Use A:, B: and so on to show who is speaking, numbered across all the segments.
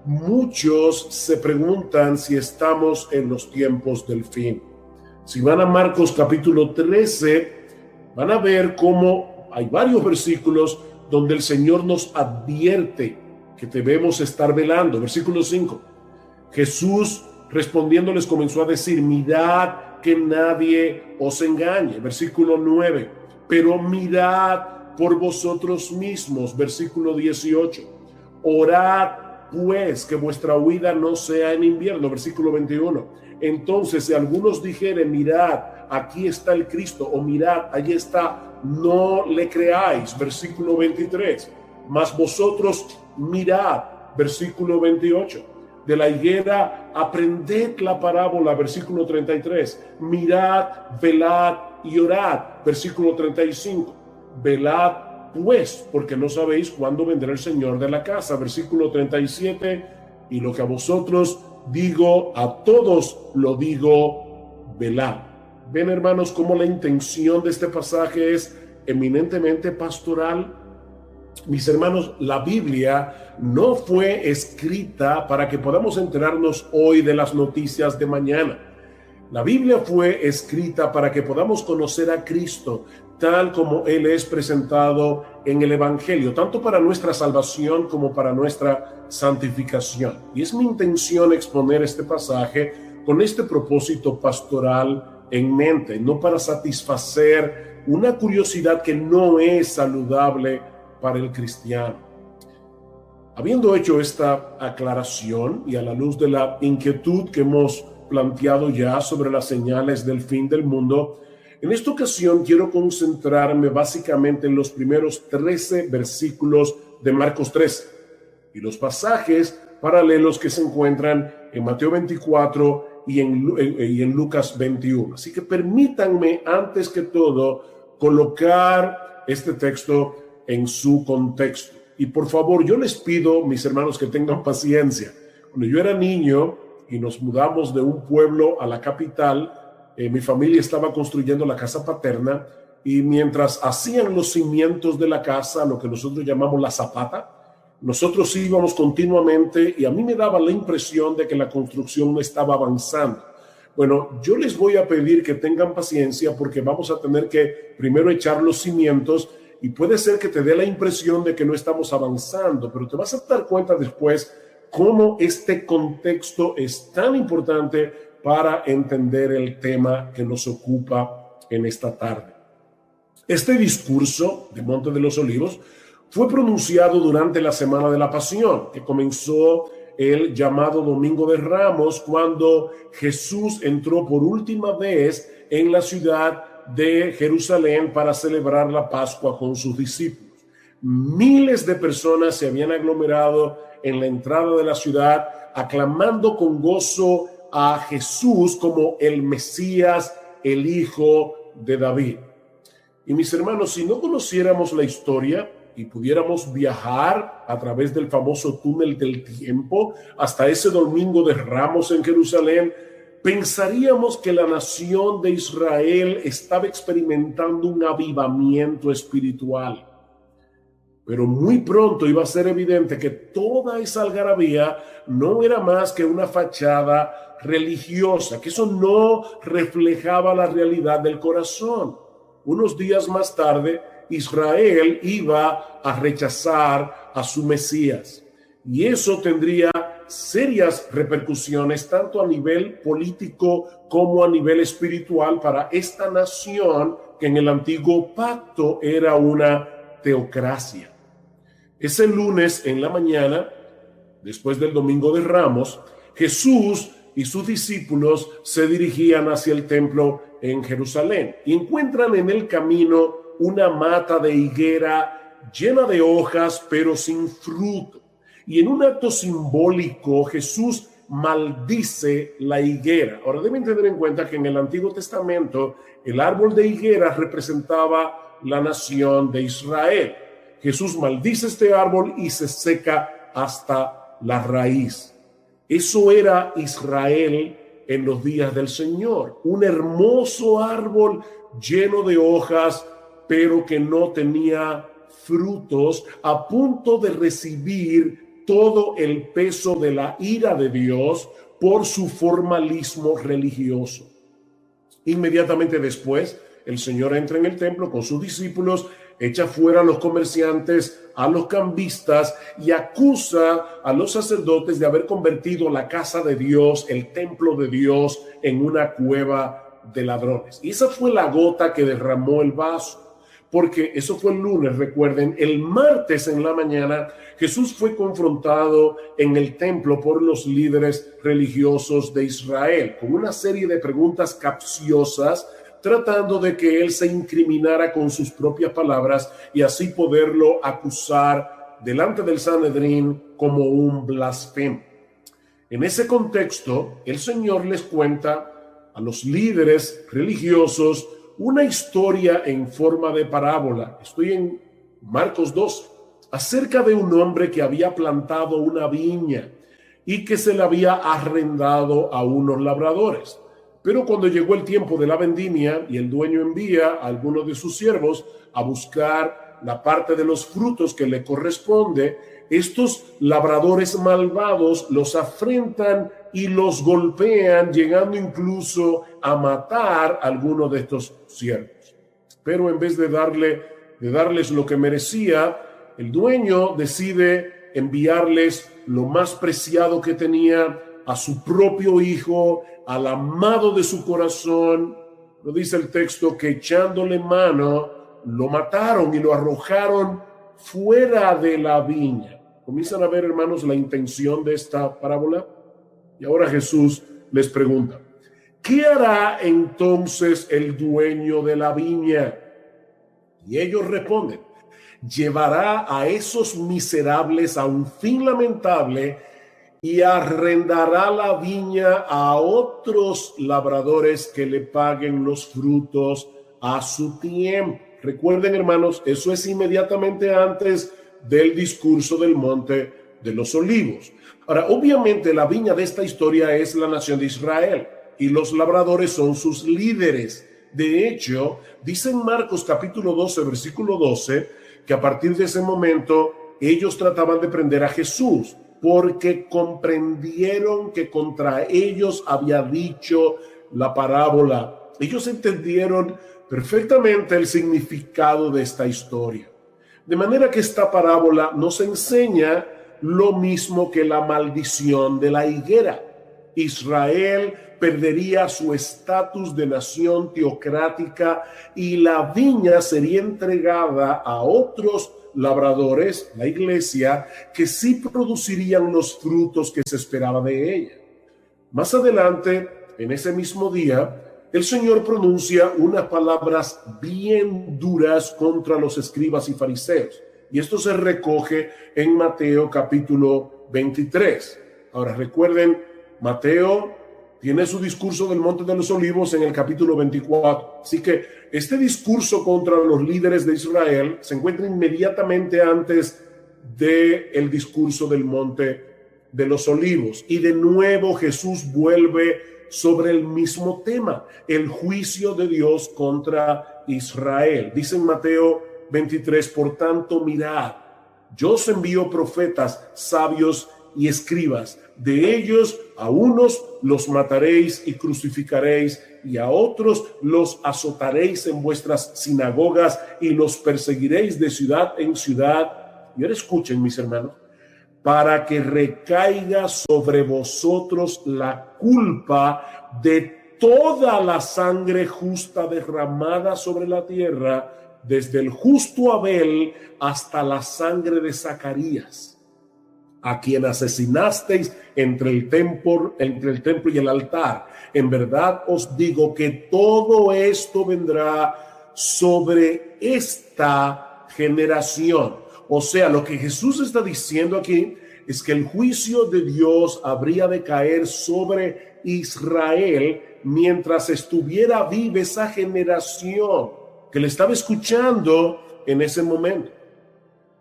A: muchos se preguntan si estamos en los tiempos del fin. Si van a Marcos capítulo 13, van a ver cómo hay varios versículos donde el Señor nos advierte que debemos estar velando. Versículo 5. Jesús respondiendo les comenzó a decir: mirad que nadie os engañe. Versículo 9. Pero mirad por vosotros mismos. Versículo 18. Orad pues que vuestra huida no sea en invierno. Versículo 21. Entonces si algunos dijeren: mirad, aquí está el Cristo, o mirad, allí está, no le creáis. Versículo 23. Mas vosotros mirad. Versículo 28. De la higuera aprended la parábola. Versículo 33. Mirad, velad y orad. Versículo 35. Velad pues, porque no sabéis cuándo vendrá el Señor de la casa. Versículo 37. Y lo que a vosotros digo, a todos lo digo, velad. Ven, hermanos, cómo la intención de este pasaje es eminentemente pastoral. Mis hermanos, la Biblia no fue escrita para que podamos enterarnos hoy de las noticias de mañana. La Biblia fue escrita para que podamos conocer a Cristo tal como Él es presentado en el Evangelio, tanto para nuestra salvación como para nuestra santificación. Y es mi intención exponer este pasaje con este propósito pastoral en mente, no para satisfacer una curiosidad que no es saludable para el cristiano. Habiendo hecho esta aclaración y a la luz de la inquietud que hemos planteado ya sobre las señales del fin del mundo, en esta ocasión quiero concentrarme básicamente en los primeros 13 versículos de Marcos 13 y los pasajes paralelos que se encuentran en Mateo 24 y en Lucas 21. Así que permítanme antes que todo colocar este texto en su contexto. Y por favor, yo les pido, mis hermanos, que tengan paciencia. Cuando yo era niño y nos mudamos de un pueblo a la capital, mi familia estaba construyendo la casa paterna y mientras hacían los cimientos de la casa, lo que nosotros llamamos la zapata, nosotros íbamos continuamente y a mí me daba la impresión de que la construcción no estaba avanzando. Bueno, yo les voy a pedir que tengan paciencia porque vamos a tener que primero echar los cimientos y puede ser que te dé la impresión de que no estamos avanzando, pero te vas a dar cuenta después cómo este contexto es tan importante para entender el tema que nos ocupa en esta tarde. Este discurso de Monte de los Olivos fue pronunciado durante la Semana de la Pasión, que comenzó el llamado Domingo de Ramos, cuando Jesús entró por última vez en la ciudad de Jerusalén para celebrar la Pascua con sus discípulos. Miles de personas se habían aglomerado en la entrada de la ciudad, aclamando con gozo a Jesús como el Mesías, el Hijo de David. Y mis hermanos, si no conociéramos la historia y pudiéramos viajar a través del famoso túnel del tiempo hasta ese Domingo de Ramos en Jerusalén, pensaríamos que la nación de Israel estaba experimentando un avivamiento espiritual. Pero muy pronto iba a ser evidente que toda esa algarabía no era más que una fachada religiosa, que eso no reflejaba la realidad del corazón. Unos días más tarde, Israel iba a rechazar a su Mesías. Y eso tendría serias repercusiones tanto a nivel político como a nivel espiritual para esta nación que en el antiguo pacto era una teocracia. Ese lunes en la mañana, después del Domingo de Ramos, Jesús y sus discípulos se dirigían hacia el templo en Jerusalén y encuentran en el camino una mata de higuera llena de hojas pero sin fruto. Y en un acto simbólico Jesús maldice la higuera. Ahora deben tener en cuenta que en el Antiguo Testamento el árbol de higuera representaba la nación de Israel. Jesús maldice este árbol y se seca hasta la raíz. Eso era Israel en los días del Señor. Un hermoso árbol lleno de hojas, pero que no tenía frutos, a punto de recibir todo el peso de la ira de Dios por su formalismo religioso. Inmediatamente después, el Señor entra en el templo con sus discípulos, echa fuera a los comerciantes, a los cambistas y acusa a los sacerdotes de haber convertido la casa de Dios, el templo de Dios, en una cueva de ladrones. Y esa fue la gota que derramó el vaso. Porque eso fue el lunes, recuerden, el martes en la mañana Jesús fue confrontado en el templo por los líderes religiosos de Israel con una serie de preguntas capciosas tratando de que él se incriminara con sus propias palabras y así poderlo acusar delante del Sanedrín como un blasfemo. En ese contexto, el Señor les cuenta a los líderes religiosos una historia en forma de parábola. Estoy en Marcos 12, acerca de un hombre que había plantado una viña y que se la había arrendado a unos labradores. Pero cuando llegó el tiempo de la vendimia y el dueño envía a algunos de sus siervos a buscar la parte de los frutos que le corresponde, estos labradores malvados los afrentan y los golpean, llegando incluso a matar a algunos de estos siervos. Pero en vez de darles lo que merecía, el dueño decide enviarles lo más preciado que tenía, a su propio hijo, al amado de su corazón. Lo dice el texto que echándole mano, lo mataron y lo arrojaron fuera de la viña. Comienzan a ver, hermanos, la intención de esta parábola. Y ahora Jesús les pregunta, ¿qué hará entonces el dueño de la viña? Y ellos responden, llevará a esos miserables a un fin lamentable y arrendará la viña a otros labradores que le paguen los frutos a su tiempo. Recuerden, hermanos, eso es inmediatamente antes del discurso del Monte de los Olivos. Ahora, obviamente la viña de esta historia es la nación de Israel y los labradores son sus líderes. De hecho, dice en Marcos capítulo 12, versículo 12, que a partir de ese momento ellos trataban de prender a Jesús porque comprendieron que contra ellos había dicho la parábola. Ellos entendieron perfectamente el significado de esta historia. De manera que esta parábola nos enseña lo mismo que la maldición de la higuera. Israel perdería su estatus de nación teocrática y la viña sería entregada a otros labradores, la iglesia, que sí producirían los frutos que se esperaba de ella. Más adelante, en ese mismo día, el Señor pronuncia unas palabras bien duras contra los escribas y fariseos. Y esto se recoge en Mateo capítulo 23. Ahora recuerden, Mateo tiene su discurso del Monte de los Olivos en el capítulo 24. Así que este discurso contra los líderes de Israel se encuentra inmediatamente antes del discurso del Monte de los Olivos. Y de nuevo Jesús vuelve sobre el mismo tema, el juicio de Dios contra Israel. Dice en Mateo 23, por tanto, mirad, yo os envío profetas, sabios y escribas. De ellos a unos los mataréis y crucificaréis, y a otros los azotaréis en vuestras sinagogas y los perseguiréis de ciudad en ciudad. Y ahora escuchen, mis hermanos, para que recaiga sobre vosotros la culpa de toda la sangre justa derramada sobre la tierra, desde el justo Abel hasta la sangre de Zacarías, a quien asesinasteis entre el templo y el altar. En verdad os digo que todo esto vendrá sobre esta generación. O sea, lo que Jesús está diciendo aquí es que el juicio de Dios habría de caer sobre Israel mientras estuviera viva esa generación que le estaba escuchando en ese momento.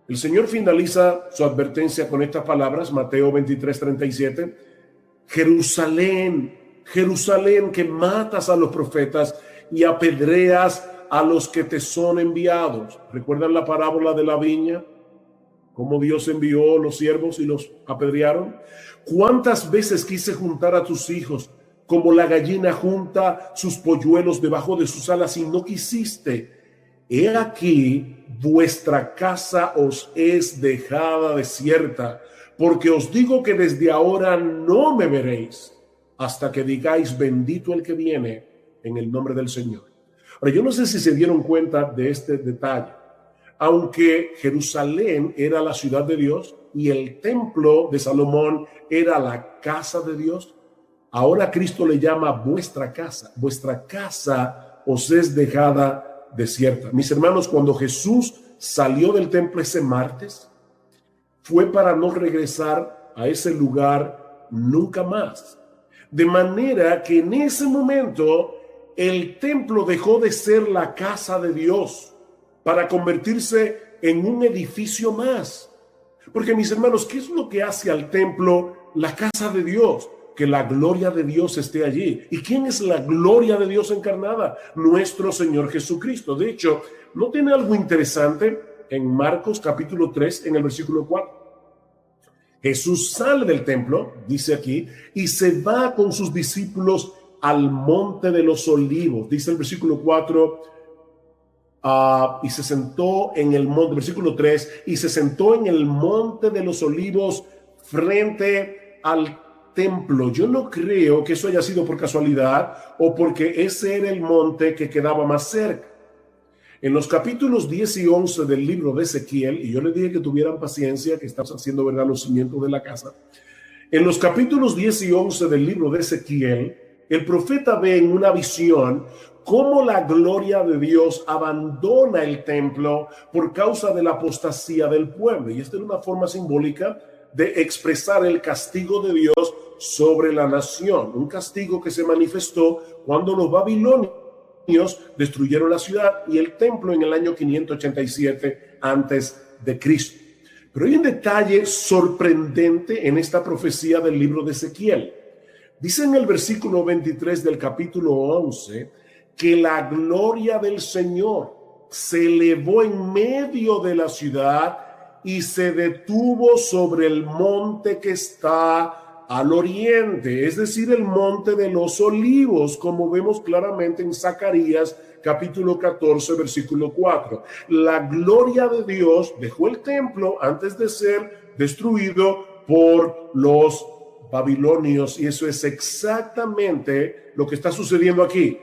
A: El Señor finaliza su advertencia con estas palabras, Mateo 23:37. Jerusalén, Jerusalén, que matas a los profetas y apedreas a los que te son enviados. ¿Recuerdan la parábola de la viña? cómo Dios envió los siervos y los apedrearon? ¿Cuántas veces quise juntar a tus hijos como la gallina junta sus polluelos debajo de sus alas y no quisiste? He aquí, vuestra casa os es dejada desierta, porque os digo que desde ahora no me veréis hasta que digáis bendito el que viene en el nombre del Señor. Ahora, yo no sé si se dieron cuenta de este detalle. Aunque Jerusalén era la ciudad de Dios y el templo de Salomón era la casa de Dios, ahora Cristo le llama vuestra casa. Vuestra casa os es dejada desierta. Mis hermanos, cuando Jesús salió del templo ese martes, fue para no regresar a ese lugar nunca más. De manera que en ese momento el templo dejó de ser la casa de Dios para convertirse en un edificio más. Porque, mis hermanos, ¿qué es lo que hace al templo la casa de Dios? Que la gloria de Dios esté allí. ¿Y quién es la gloria de Dios encarnada? Nuestro Señor Jesucristo. De hecho, ¿no tiene algo interesante en Marcos capítulo 3, en el versículo 4? Jesús sale del templo, dice aquí, y se va con sus discípulos al monte de los olivos. Dice el versículo 4, y se sentó en el monte, versículo 3, y se sentó en el monte de los olivos frente al templo. Yo no creo que eso haya sido por casualidad o porque ese era el monte que quedaba más cerca. En los capítulos 10 y 11 del libro de Ezequiel, y yo les dije que tuvieran paciencia, que estamos haciendo verdad los cimientos de la casa. En los capítulos 10 y 11 del libro de Ezequiel, el profeta ve en una visión cómo la gloria de Dios abandona el templo por causa de la apostasía del pueblo. Y esta es una forma simbólica de expresar el castigo de Dios sobre la nación. Un castigo que se manifestó cuando los babilonios destruyeron la ciudad y el templo en el año 587 antes de Cristo. Pero hay un detalle sorprendente en esta profecía del libro de Ezequiel. Dice en el versículo 23 del capítulo 11 que la gloria del Señor se elevó en medio de la ciudad y se detuvo sobre el monte que está al oriente, es decir, el monte de los olivos, como vemos claramente en Zacarías capítulo 14, versículo 4. La gloria de Dios dejó el templo antes de ser destruido por los babilonios, y eso es exactamente lo que está sucediendo aquí.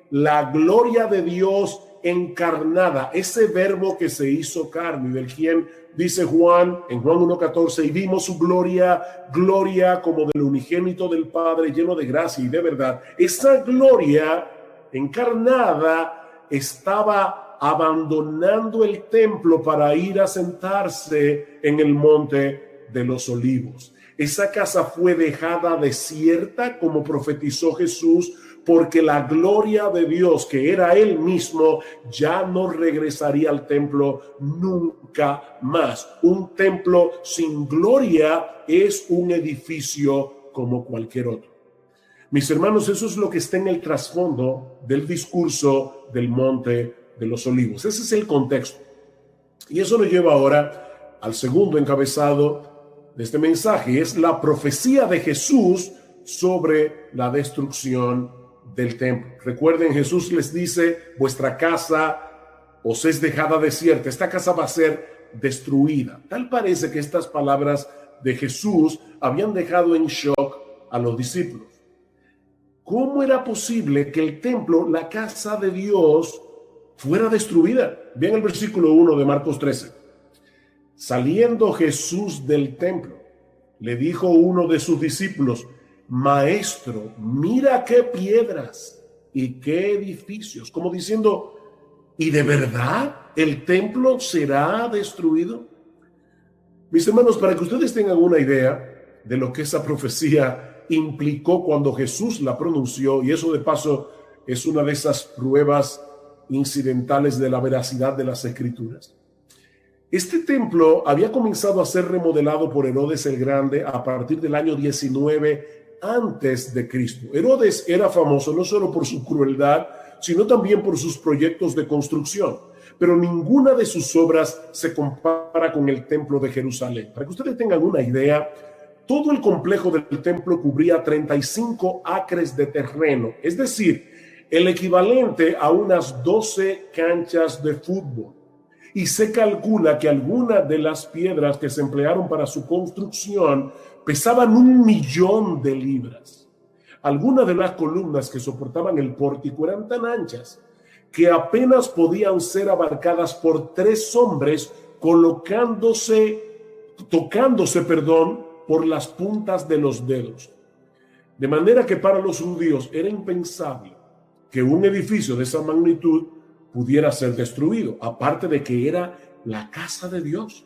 A: La gloria de Dios encarnada, ese verbo que se hizo carne, del quien dice Juan en Juan 1:14, y vimos su gloria, gloria como del unigénito del Padre, lleno de gracia y de verdad. Esa gloria encarnada estaba abandonando el templo para ir a sentarse en el monte de los olivos. Esa casa fue dejada desierta, como profetizó Jesús, porque la gloria de Dios, que era Él mismo, ya no regresaría al templo nunca más. Un templo sin gloria es un edificio como cualquier otro. Mis hermanos, eso es lo que está en el trasfondo del discurso del Monte de los Olivos. Ese es el contexto. Y eso nos lleva ahora al segundo encabezado de este mensaje. Es la profecía de Jesús sobre la destrucción del templo. Recuerden, Jesús les dice, vuestra casa os es dejada desierta. Esta casa va a ser destruida. Tal parece que estas palabras de Jesús habían dejado en shock a los discípulos. ¿Cómo era posible que el templo, la casa de Dios, fuera destruida? Vean el versículo 1 de Marcos 13. Saliendo Jesús del templo, le dijo uno de sus discípulos: Maestro, mira qué piedras y qué edificios. Como diciendo, ¿y de verdad el templo será destruido? Mis hermanos, para que ustedes tengan una idea de lo que esa profecía implicó cuando Jesús la pronunció, y eso de paso es una de esas pruebas incidentales de la veracidad de las Escrituras. Este templo había comenzado a ser remodelado por Herodes el Grande a partir del año 19 antes de Cristo. Herodes era famoso no solo por su crueldad, sino también por sus proyectos de construcción. pero ninguna de sus obras se compara con el templo de Jerusalén. Para que ustedes tengan una idea, todo el complejo del templo cubría 35 acres de terreno, es decir, el equivalente a unas 12 canchas de fútbol. Y se calcula que algunas de las piedras que se emplearon para su construcción pesaban 1.000.000 de libras. Algunas de las columnas que soportaban el pórtico eran tan anchas que apenas podían ser abarcadas por 3 hombres tocándose por las puntas de los dedos. De manera que para los judíos era impensable que un edificio de esa magnitud pudiera ser destruido, aparte de que era la casa de Dios.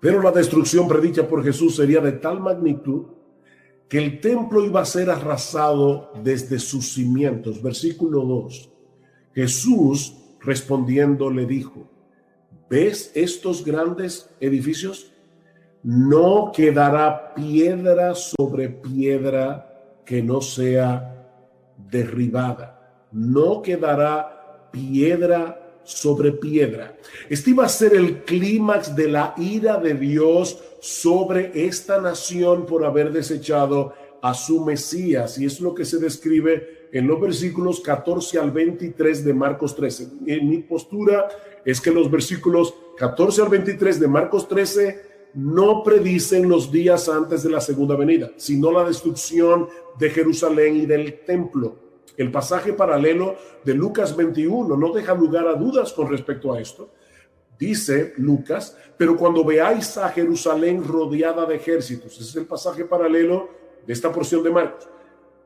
A: Pero la destrucción predicha por Jesús sería de tal magnitud que el templo iba a ser arrasado desde sus cimientos. Versículo 2. Jesús respondiendo le dijo: ¿ves estos grandes edificios? No quedará piedra sobre piedra que no sea derribada. No quedará piedra sobre piedra. Este iba a ser el clímax de la ira de Dios sobre esta nación por haber desechado a su Mesías, y es lo que se describe en los versículos 14 al 23 de Marcos 13. Mi postura es que los versículos 14 al 23 de Marcos 13 no predicen los días antes de la segunda venida, sino la destrucción de Jerusalén y del templo. El pasaje paralelo de Lucas 21 no deja lugar a dudas con respecto a esto. Dice Lucas: pero cuando veáis a Jerusalén rodeada de ejércitos, ese es el pasaje paralelo de esta porción de Marcos.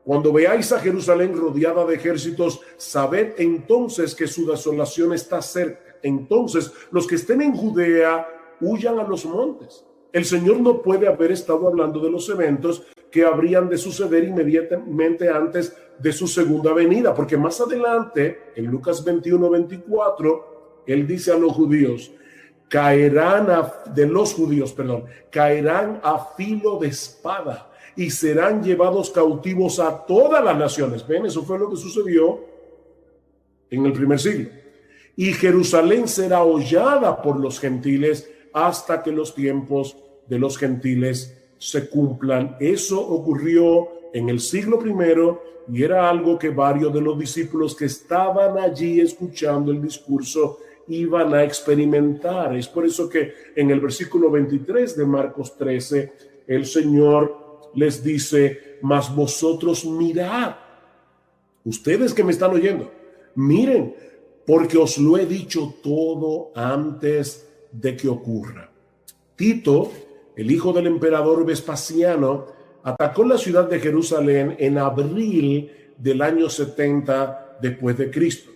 A: Cuando veáis a Jerusalén rodeada de ejércitos, sabed entonces que su desolación está cerca. Entonces los que estén en Judea huyan a los montes. El Señor no puede haber estado hablando de los eventos que habrían de suceder inmediatamente antes de su segunda venida, porque más adelante, en Lucas 21-24, Él dice a los judíos: caerán a filo de espada y serán llevados cautivos a todas las naciones. Ven, eso fue lo que sucedió en el primer siglo. Y Jerusalén será hollada por los gentiles hasta que los tiempos de los gentiles se cumplan. Eso ocurrió en el siglo primero y era algo que varios de los discípulos que estaban allí escuchando el discurso iban a experimentar. Es por eso que en el versículo 23 de Marcos 13 el Señor les dice: mas vosotros mirad, ustedes que me están oyendo, miren, porque os lo he dicho todo antes de que ocurra. Tito, el hijo del emperador Vespasiano, atacó la ciudad de Jerusalén en abril del año 70 después de Cristo.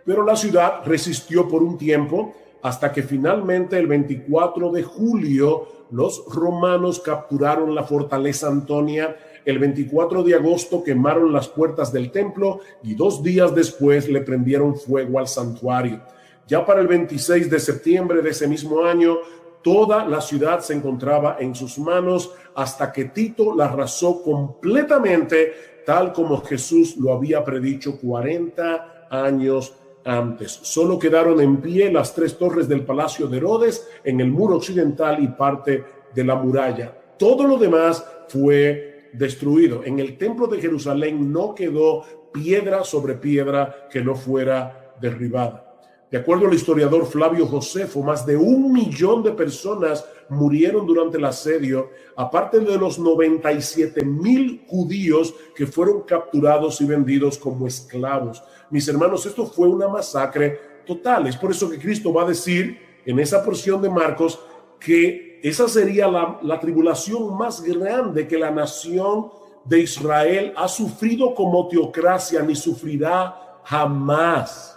A: Pero la ciudad resistió por un tiempo hasta que finalmente el 24 de julio los romanos capturaron la fortaleza Antonia. El 24 de agosto quemaron las puertas del templo y 2 días después le prendieron fuego al santuario. Ya para el 26 de septiembre de ese mismo año, toda la ciudad se encontraba en sus manos hasta que Tito la arrasó completamente, tal como Jesús lo había predicho 40 años antes. Solo quedaron en pie las 3 torres del palacio de Herodes en el muro occidental y parte de la muralla. Todo lo demás fue destruido. En el templo de Jerusalén no quedó piedra sobre piedra que no fuera derribada. De acuerdo al historiador Flavio Josefo, más de 1.000.000 de personas murieron durante el asedio, aparte de los 97.000 judíos que fueron capturados y vendidos como esclavos. Mis hermanos, esto fue una masacre total. Es por eso que Cristo va a decir en esa porción de Marcos que esa sería la tribulación más grande que la nación de Israel ha sufrido como teocracia, ni sufrirá jamás.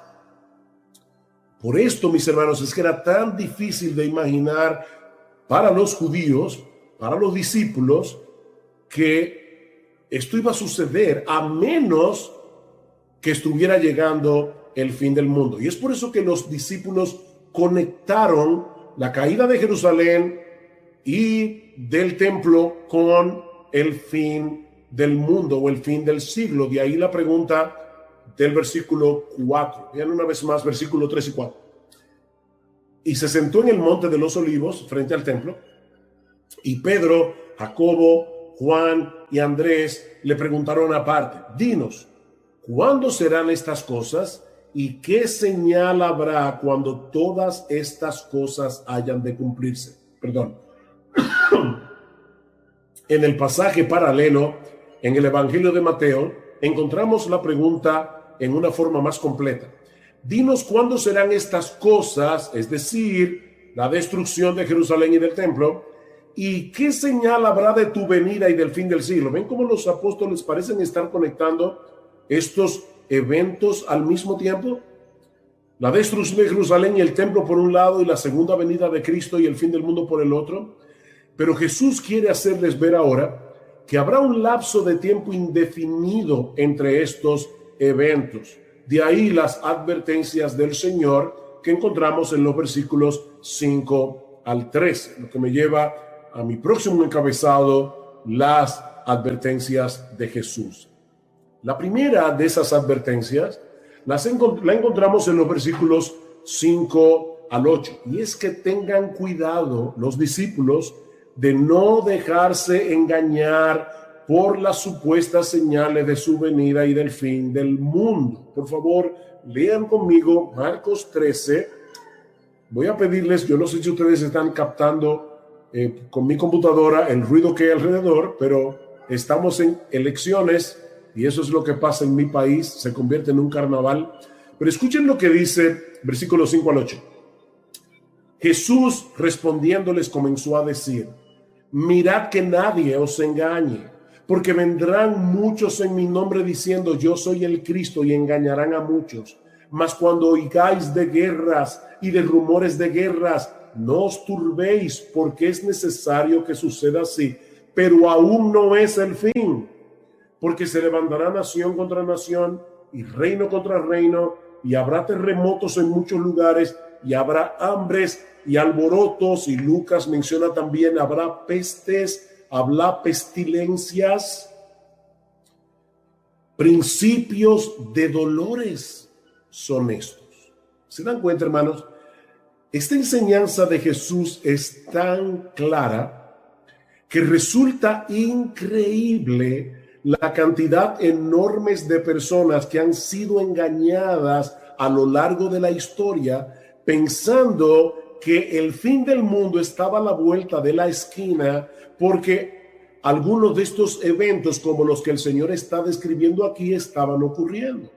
A: Por esto, mis hermanos, es que era tan difícil de imaginar para los judíos, para los discípulos, que esto iba a suceder a menos que estuviera llegando el fin del mundo. Y es por eso que los discípulos conectaron la caída de Jerusalén y del templo con el fin del mundo o el fin del siglo. De ahí la pregunta del versículo 4. Vean una vez más versículo 3 y 4. y se sentó en el monte de los olivos frente al templo, y Pedro, Jacobo, Juan y Andrés le preguntaron aparte: dinos, ¿cuándo serán estas cosas? ¿Y qué señal habrá cuando todas estas cosas hayan de cumplirse? Perdón. En el pasaje paralelo, en el Evangelio de Mateo, encontramos la pregunta en una forma más completa. Dinos cuándo serán estas cosas, es decir, la destrucción de Jerusalén y del templo, y qué señal habrá de tu venida y del fin del siglo. ¿Ven cómo los apóstoles parecen estar conectando estos eventos al mismo tiempo? La destrucción de Jerusalén y el templo por un lado, y la segunda venida de Cristo y el fin del mundo por el otro. Pero Jesús quiere hacerles ver ahora que habrá un lapso de tiempo indefinido entre estos eventos. De ahí las advertencias del Señor que encontramos en los versículos 5 al 13, lo que me lleva a mi próximo encabezado, las advertencias de Jesús. La primera de esas advertencias la encontramos en los versículos 5 al 8, y es que tengan cuidado los discípulos de no dejarse engañar por las supuestas señales de su venida y del fin del mundo. Por favor, lean conmigo Marcos 13. Voy a pedirles, yo no sé si ustedes están captando con mi computadora el ruido que hay alrededor, pero estamos en elecciones y eso es lo que pasa en mi país, se convierte en un carnaval. Pero escuchen lo que dice versículos 5 al 8. Jesús respondiéndoles comenzó a decir: mirad que nadie os engañe, porque vendrán muchos en mi nombre diciendo yo soy el Cristo, y engañarán a muchos. Mas cuando oigáis de guerras y de rumores de guerras, no os turbéis, porque es necesario que suceda así, pero aún no es el fin, porque se levantará nación contra nación y reino contra reino, y habrá terremotos en muchos lugares, y habrá hambres y alborotos, y Lucas menciona también habrá pestes, habrá pestilencias, principios de dolores son estos. ¿Se dan cuenta, hermanos? Esta enseñanza de Jesús es tan clara que resulta increíble la cantidad enorme de personas que han sido engañadas a lo largo de la historia, pensando que el fin del mundo estaba a la vuelta de la esquina, porque algunos de estos eventos, como los que el Señor está describiendo aquí, estaban ocurriendo.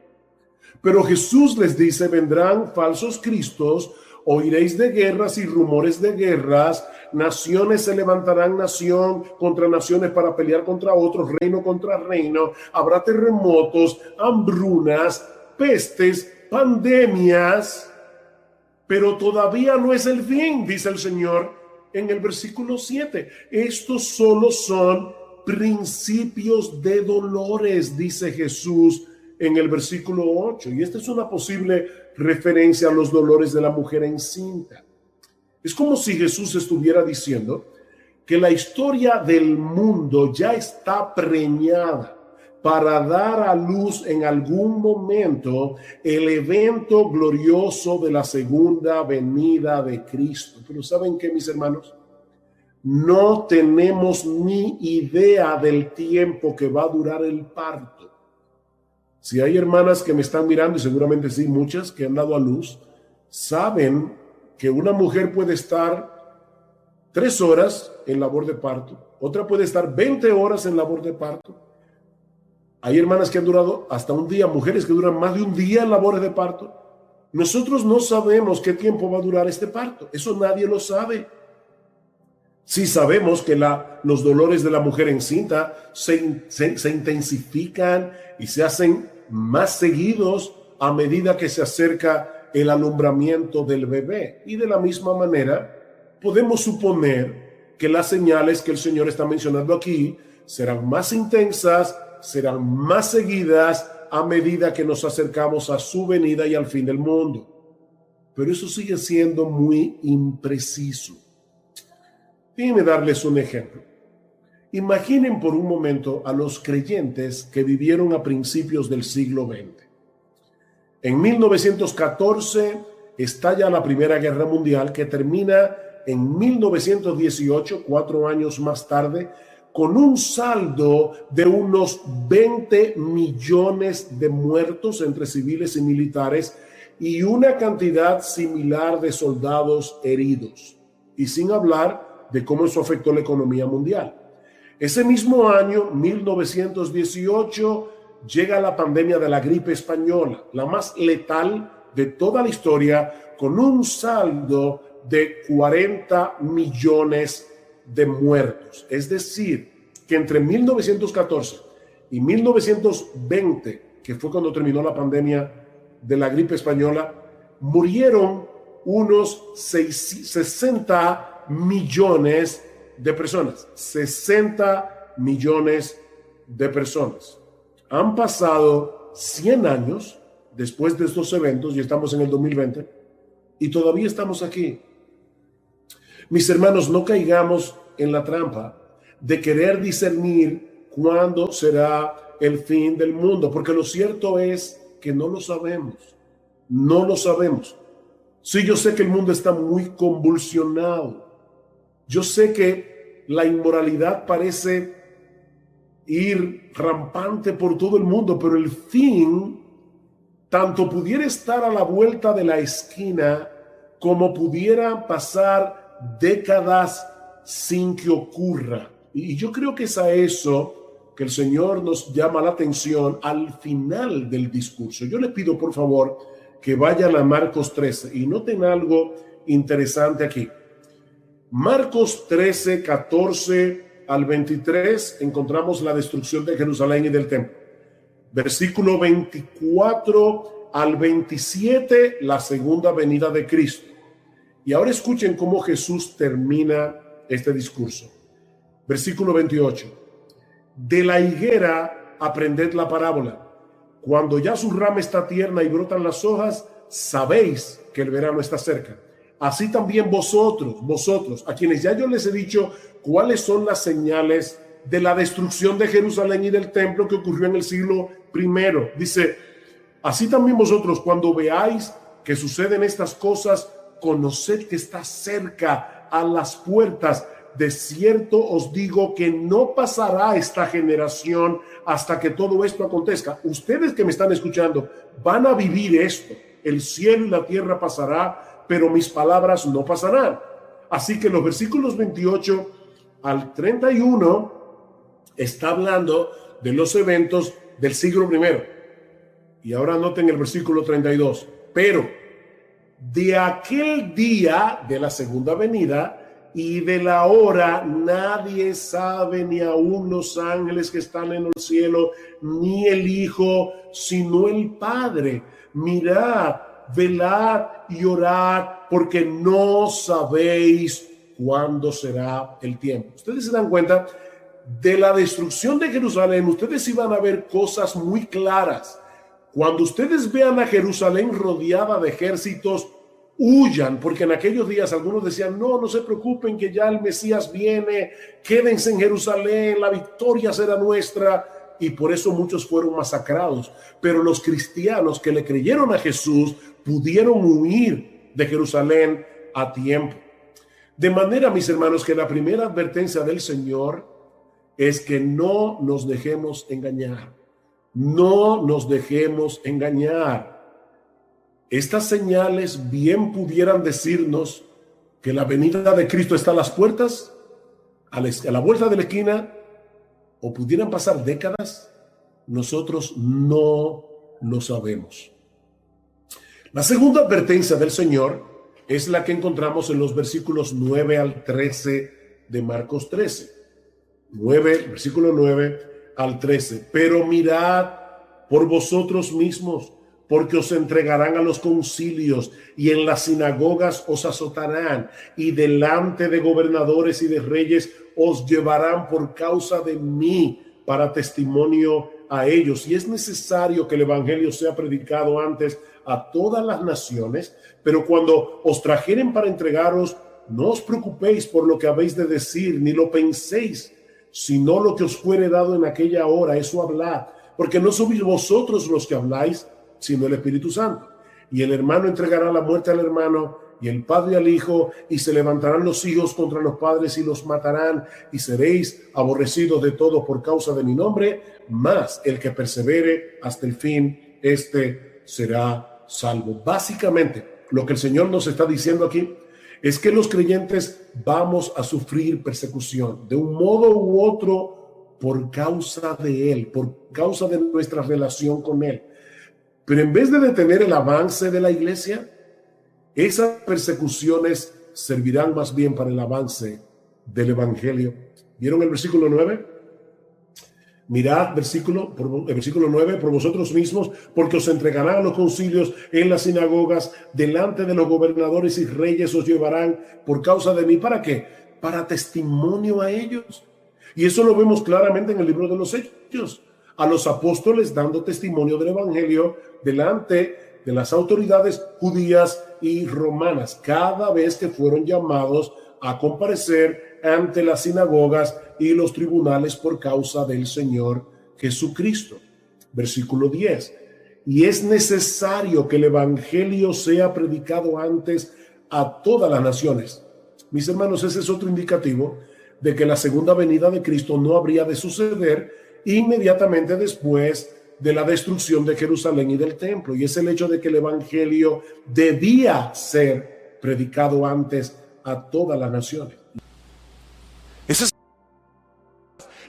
A: Pero Jesús les dice: vendrán falsos cristos, oiréis de guerras y rumores de guerras, naciones se levantarán nación contra naciones para pelear contra otros, reino contra reino, habrá terremotos, hambrunas, pestes, pandemias, pero todavía no es el fin, dice el Señor en el versículo 7. Estos solo son principios de dolores, dice Jesús en el versículo 8. Y esta es una posible referencia a los dolores de la mujer encinta. Es como si Jesús estuviera diciendo que la historia del mundo ya está preñada para dar a luz en algún momento el evento glorioso de la segunda venida de Cristo. Pero ¿saben qué, mis hermanos? No tenemos ni idea del tiempo que va a durar el parto. Si hay hermanas que me están mirando, y seguramente sí, muchas que han dado a luz, saben que una mujer puede estar 3 horas en labor de parto, otra puede estar 20 horas en labor de parto. Hay hermanas que han durado hasta un día, mujeres que duran más de un día en labores de parto. Nosotros no sabemos qué tiempo va a durar este parto, eso nadie lo sabe. Sí sabemos que los dolores de la mujer encinta se intensifican y se hacen más seguidos a medida que se acerca el alumbramiento del bebé. Y de la misma manera, podemos suponer que las señales que el Señor está mencionando aquí serán más intensas, serán más seguidas a medida que nos acercamos a su venida y al fin del mundo. Pero eso sigue siendo muy impreciso. Déjenme darles un ejemplo. Imaginen por un momento a los creyentes que vivieron a principios del siglo XX. En 1914, estalla la Primera Guerra Mundial, que termina en 1918, 4 años más tarde, con un saldo de unos 20 millones de muertos entre civiles y militares y una cantidad similar de soldados heridos. Y sin hablar de cómo eso afectó la economía mundial. Ese mismo año, 1918, llega la pandemia de la gripe española, la más letal de toda la historia, con un saldo de 40 millones de muertos. Es decir, que entre 1914 y 1920, que fue cuando terminó la pandemia de la gripe española, murieron unos 60 millones de personas. 60 millones de personas. Han pasado 100 años después de estos eventos y estamos en el 2020 y todavía estamos aquí. Mis hermanos, no caigamos en la trampa de querer discernir cuándo será el fin del mundo, porque lo cierto es que no lo sabemos. No lo sabemos. Sí, yo sé que el mundo está muy convulsionado. Yo sé que la inmoralidad parece ir rampante por todo el mundo, pero el fin tanto pudiera estar a la vuelta de la esquina como pudiera pasar décadas sin que ocurra. Y yo creo que es a eso que el Señor nos llama la atención al final del discurso. Yo le pido, por favor, que vayan a Marcos 13 y noten algo interesante aquí. Marcos 13, 14 al 23, encontramos la destrucción de Jerusalén y del templo. Versículo 24 al 27, la segunda venida de Cristo. Y ahora escuchen cómo Jesús termina este discurso. Versículo 28. De la higuera aprended la parábola. Cuando ya su rama está tierna y brotan las hojas, sabéis que el verano está cerca. Así también vosotros, a quienes ya yo les he dicho cuáles son las señales de la destrucción de Jerusalén y del templo que ocurrió en el siglo I. Dice, así también vosotros, cuando veáis que suceden estas cosas, conoced que está cerca, a las puertas. De cierto os digo que no pasará esta generación hasta que todo esto acontezca. Ustedes que me están escuchando van a vivir esto. El cielo y la tierra pasará, pero mis palabras no pasarán. Así que los versículos 28 al 31 está hablando de los eventos del siglo I. Y ahora noten el versículo 32. Pero de aquel día de la segunda venida y de la hora nadie sabe, ni aun los ángeles que están en el cielo, ni el Hijo, sino el Padre. Mirad, velad y orad, porque no sabéis cuándo será el tiempo. Ustedes se dan cuenta, de la destrucción de Jerusalén, ustedes iban a ver cosas muy claras. Cuando ustedes vean a Jerusalén rodeada de ejércitos, huyan, porque en aquellos días algunos decían, no se preocupen que ya el Mesías viene, quédense en Jerusalén, la victoria será nuestra, y por eso muchos fueron masacrados. Pero los cristianos que le creyeron a Jesús pudieron huir de Jerusalén a tiempo. De manera, mis hermanos, que la primera advertencia del Señor es que no nos dejemos engañar. No nos dejemos engañar. Estas señales bien pudieran decirnos que la venida de Cristo está a las puertas, a la vuelta de la esquina, o pudieran pasar décadas. Nosotros no lo sabemos. La segunda advertencia del Señor es la que encontramos en los versículos 9 al 13 de Marcos 13. Versículo 9 al 13. Pero mirad por vosotros mismos, porque os entregarán a los concilios y en las sinagogas os azotarán y delante de gobernadores y de reyes os llevarán por causa de mí para testimonio a ellos. Y es necesario que el evangelio sea predicado antes a todas las naciones, pero cuando os trajeren para entregaros, no os preocupéis por lo que habéis de decir, ni lo penséis, sino lo que os fuere dado en aquella hora, eso hablad, porque no sois vosotros los que habláis, sino el Espíritu Santo. y el hermano entregará la muerte al hermano, y el padre al hijo, y se levantarán los hijos contra los padres y los matarán, y seréis aborrecidos de todos por causa de mi nombre, mas el que persevere hasta el fin, este será salvo. Básicamente, lo que el Señor nos está diciendo aquí es que los creyentes vamos a sufrir persecución de un modo u otro por causa de Él, por causa de nuestra relación con Él. Pero en vez de detener el avance de la iglesia, esas persecuciones servirán más bien para el avance del evangelio. ¿Vieron el versículo 9? Mirad, el versículo 9, por vosotros mismos, porque os entregarán a los concilios en las sinagogas, delante de los gobernadores y reyes os llevarán por causa de mí. ¿Para qué? Para testimonio a ellos. Y eso lo vemos claramente en el libro de los Hechos. A los apóstoles dando testimonio del evangelio delante de las autoridades judías y romanas, cada vez que fueron llamados a comparecer ante las sinagogas y los tribunales por causa del Señor Jesucristo. Versículo 10. Y es necesario que el evangelio sea predicado antes a todas las naciones. Mis hermanos, ese es otro indicativo de que la segunda venida de Cristo no habría de suceder inmediatamente después de la destrucción de Jerusalén y del templo, y es el hecho de que el evangelio debía ser predicado antes a todas las naciones.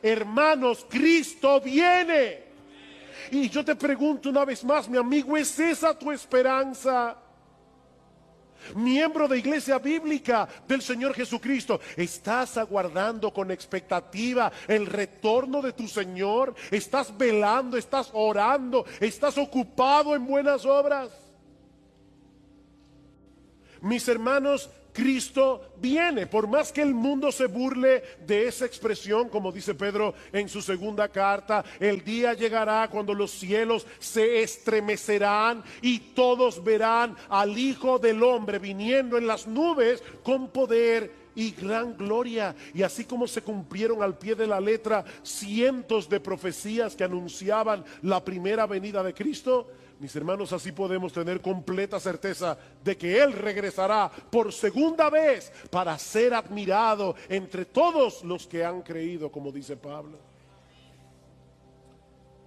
A: Hermanos, Cristo viene. Y yo te pregunto una vez más, mi amigo, ¿es esa tu esperanza? Miembro de Iglesia Bíblica del Señor Jesucristo, ¿estás aguardando con expectativa el retorno de tu Señor? ¿Estás velando, estás orando, estás ocupado en buenas obras? Mis hermanos, Cristo viene. Por más que el mundo se burle de esa expresión, como dice Pedro en su segunda carta, el día llegará cuando los cielos se estremecerán y todos verán al Hijo del Hombre viniendo en las nubes con poder y gran gloria. Y así como se cumplieron al pie de la letra cientos de profecías que anunciaban la primera venida de Cristo, mis hermanos, así podemos tener completa certeza de que Él regresará por segunda vez para ser admirado entre todos los que han creído, como dice Pablo.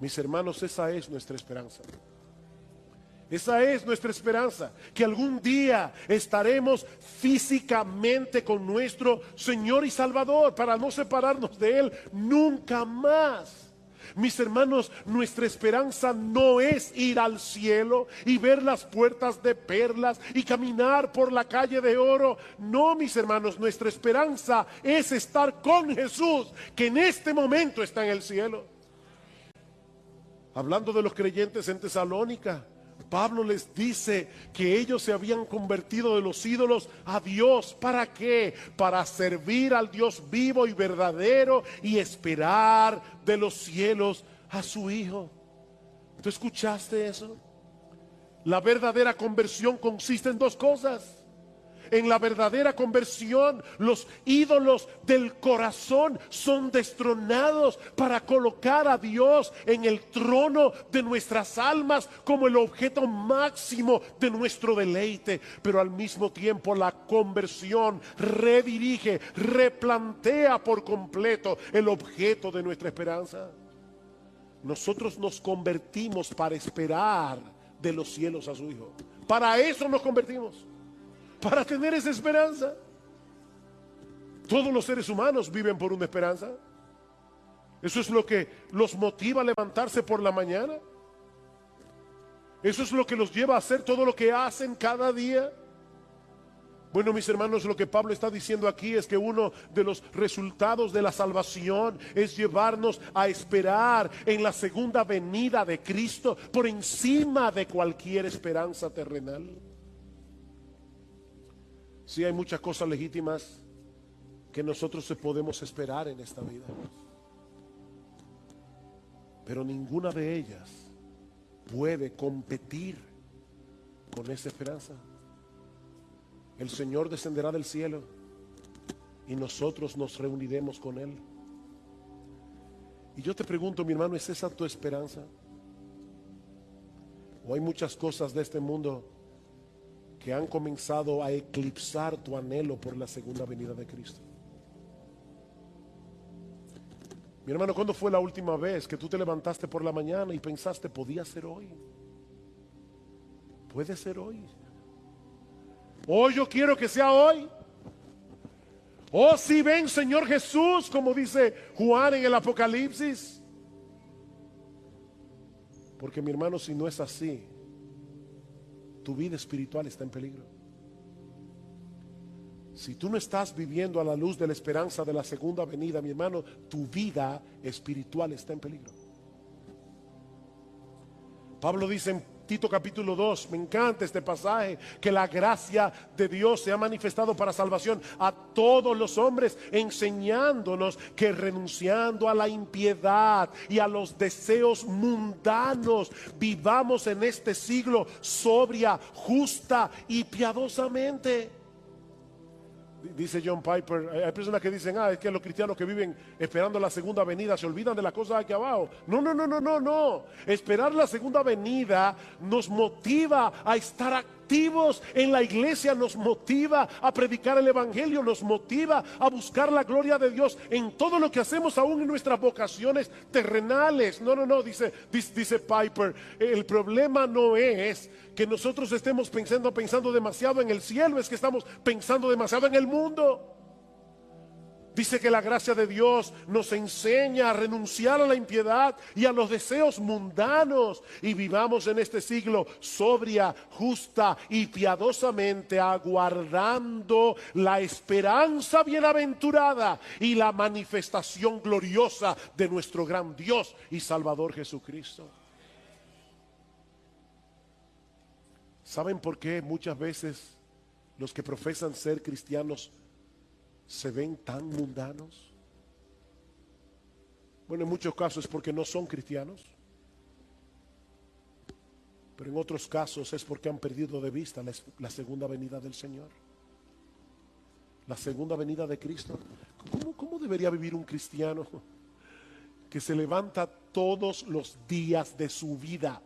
A: Mis hermanos, esa es nuestra esperanza. Esa es nuestra esperanza, que algún día estaremos físicamente con nuestro Señor y Salvador para no separarnos de Él nunca más. Mis hermanos, nuestra esperanza no es ir al cielo y ver las puertas de perlas y caminar por la calle de oro. No, mis hermanos, nuestra esperanza es estar con Jesús, que en este momento está en el cielo. Hablando de los creyentes en Tesalónica, Pablo les dice que ellos se habían convertido de los ídolos a Dios. ¿Para qué? Para servir al Dios vivo y verdadero y esperar de los cielos a su Hijo. ¿Tú escuchaste eso? La verdadera conversión consiste en dos cosas. En la verdadera conversión, los ídolos del corazón son destronados para colocar a Dios en el trono de nuestras almas como el objeto máximo de nuestro deleite. Pero al mismo tiempo la conversión redirige, replantea por completo el objeto de nuestra esperanza. Nosotros nos convertimos para esperar de los cielos a su Hijo. Para eso nos convertimos. Para tener esa esperanza. Todos los seres humanos viven por una esperanza. Eso es lo que los motiva a levantarse por la mañana. Eso es lo que los lleva a hacer todo lo que hacen cada día. Bueno, mis hermanos, lo que Pablo está diciendo aquí es que uno de los resultados de la salvación es llevarnos a esperar en la segunda venida de Cristo por encima de cualquier esperanza terrenal. Sí, hay muchas cosas legítimas que nosotros podemos esperar en esta vida, pero ninguna de ellas puede competir con esa esperanza. El Señor descenderá del cielo y nosotros nos reuniremos con Él. Y yo te pregunto, mi hermano, ¿es esa tu esperanza? ¿O hay muchas cosas de este mundo que han comenzado a eclipsar tu anhelo por la segunda venida de Cristo. Mi hermano, ¿cuándo fue la última vez que tú te levantaste por la mañana y pensaste, podía ser hoy? Puede ser hoy. Hoy yo quiero que sea hoy. Oh, si ven, Señor Jesús, como dice Juan en el Apocalipsis. Porque mi hermano, si no es así, tu vida espiritual está en peligro. Si tú no estás viviendo a la luz de la esperanza de la segunda venida, mi hermano, tu vida espiritual está en peligro. Pablo dice en Tito capítulo 2, me encanta este pasaje, que la gracia de Dios se ha manifestado para salvación a todos los hombres, enseñándonos que renunciando a la impiedad y a los deseos mundanos, vivamos en este siglo sobria, justa y piadosamente. Dice John Piper, hay personas que dicen, es que los cristianos que viven esperando la segunda venida se olvidan de las cosas aquí abajo. No. Esperar la segunda venida nos motiva a estar activos en la iglesia, nos motiva a predicar el evangelio, nos motiva a buscar la gloria de Dios en todo lo que hacemos, aún en nuestras vocaciones terrenales. No, dice Piper, el problema no es que nosotros estemos pensando demasiado en el cielo, es que estamos pensando demasiado en el mundo. Dice que la gracia de Dios nos enseña a renunciar a la impiedad y a los deseos mundanos y vivamos en este siglo sobria, justa y piadosamente, aguardando la esperanza bienaventurada y la manifestación gloriosa de nuestro gran Dios y Salvador Jesucristo. ¿Saben por qué muchas veces los que profesan ser cristianos se ven tan mundanos? Bueno, en muchos casos es porque no son cristianos, pero en otros casos es porque han perdido de vista la segunda venida del Señor, la segunda venida de Cristo. ¿Cómo debería vivir un cristiano que se levanta todos los días de su vida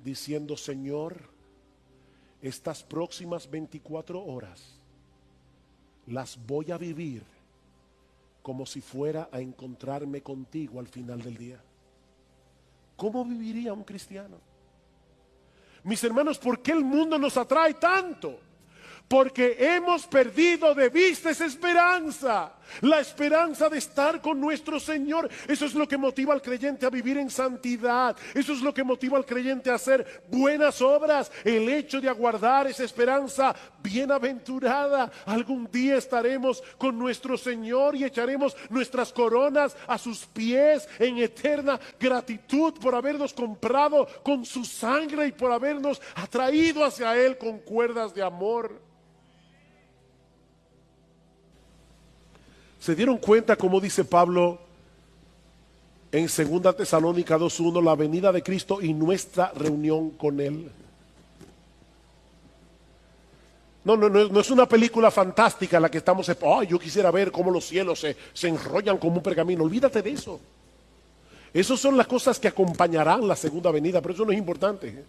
A: diciendo, Señor, estas próximas 24 horas las voy a vivir como si fuera a encontrarme contigo al final del día? ¿Cómo viviría un cristiano? Mis hermanos, ¿por qué el mundo nos atrae tanto? Porque hemos perdido de vista esa esperanza, la esperanza de estar con nuestro Señor. Eso es lo que motiva al creyente a vivir en santidad. Eso es lo que motiva al creyente a hacer buenas obras. El hecho de aguardar esa esperanza bienaventurada. Algún día estaremos con nuestro Señor y echaremos nuestras coronas a sus pies en eterna gratitud por habernos comprado con su sangre y por habernos atraído hacia Él con cuerdas de amor. ¿Se dieron cuenta, como dice Pablo en 2 Tesalónica 2:1, la venida de Cristo y nuestra reunión con Él? No es una película fantástica la que estamos, yo quisiera ver cómo los cielos se enrollan como un pergamino. Olvídate de eso. Esas son las cosas que acompañarán la segunda venida, pero eso no es importante.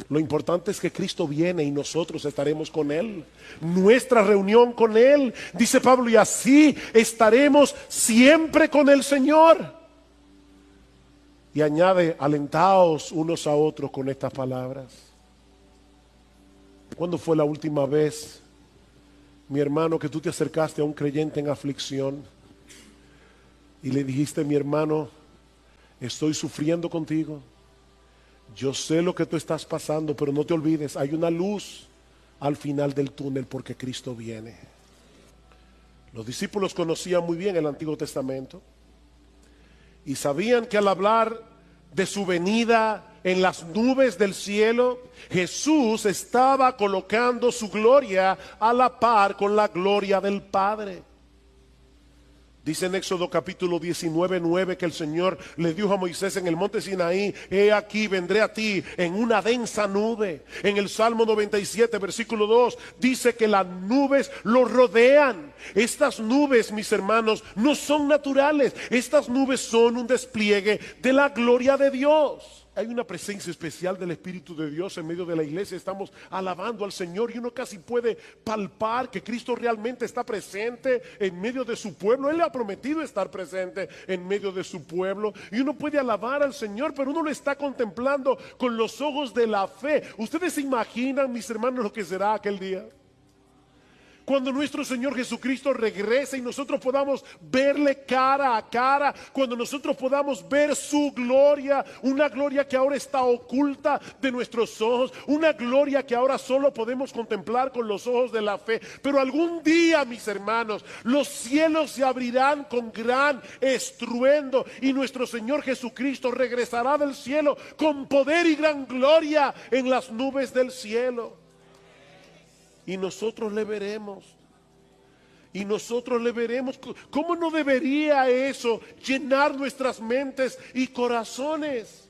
A: Lo importante es que Cristo viene y nosotros estaremos con Él. Nuestra reunión con Él, dice Pablo, y así estaremos siempre con el Señor. Y añade, alentaos unos a otros con estas palabras. ¿Cuándo fue la última vez, mi hermano, que tú te acercaste a un creyente en aflicción y le dijiste, mi hermano, estoy sufriendo contigo? Yo sé lo que tú estás pasando, pero no te olvides, hay una luz al final del túnel porque Cristo viene. Los discípulos conocían muy bien el Antiguo Testamento y sabían que al hablar de su venida en las nubes del cielo, Jesús estaba colocando su gloria a la par con la gloria del Padre. Dice en Éxodo capítulo 19:9 que el Señor le dijo a Moisés en el monte Sinaí, he aquí vendré a ti en una densa nube. En el Salmo 97 versículo 2 dice que las nubes lo rodean. Estas nubes, mis hermanos, no son naturales. Estas nubes son un despliegue de la gloria de Dios. hay una presencia especial del Espíritu de Dios en medio de la iglesia. Estamos alabando al Señor y uno casi puede palpar que Cristo realmente está presente en medio de su pueblo. Él le ha prometido estar presente en medio de su pueblo. Y uno puede alabar al Señor, pero uno lo está contemplando con los ojos de la fe. ¿Ustedes se imaginan, mis hermanos, lo que será aquel día? Cuando nuestro Señor Jesucristo regrese y nosotros podamos verle cara a cara, cuando nosotros podamos ver su gloria, una gloria que ahora está oculta de nuestros ojos, una gloria que ahora solo podemos contemplar con los ojos de la fe. Pero algún día, mis hermanos, los cielos se abrirán con gran estruendo y nuestro Señor Jesucristo regresará del cielo con poder y gran gloria en las nubes del cielo. Y nosotros le veremos. Y nosotros le veremos. ¿Cómo no debería eso llenar nuestras mentes y corazones?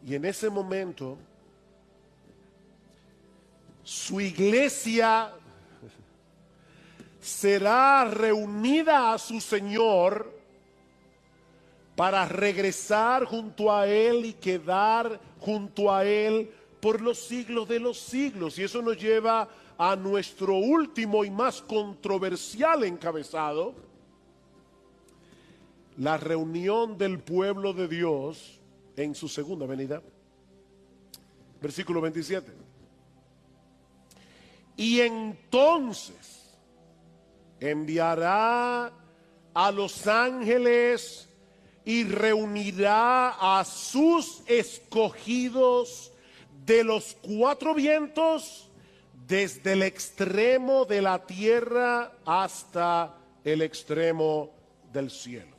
A: Y en ese momento, su iglesia será reunida a su Señor para regresar junto a Él y quedar junto a Él por los siglos de los siglos. Y eso nos lleva a nuestro último y más controversial encabezado: la reunión del pueblo de Dios en su segunda venida. Versículo 27. Y entonces enviará a los ángeles y reunirá a sus escogidos de los cuatro vientos, desde el extremo de la tierra hasta el extremo del cielo.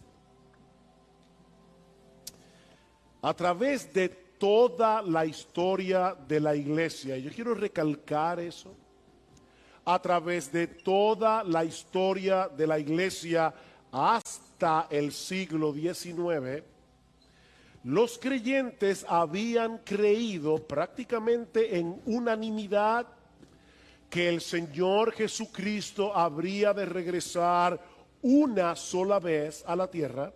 A: A través de toda la historia de la iglesia, y yo quiero recalcar eso, a través de toda la historia de la iglesia hasta el siglo XIX, los creyentes habían creído prácticamente en unanimidad que el Señor Jesucristo habría de regresar una sola vez a la tierra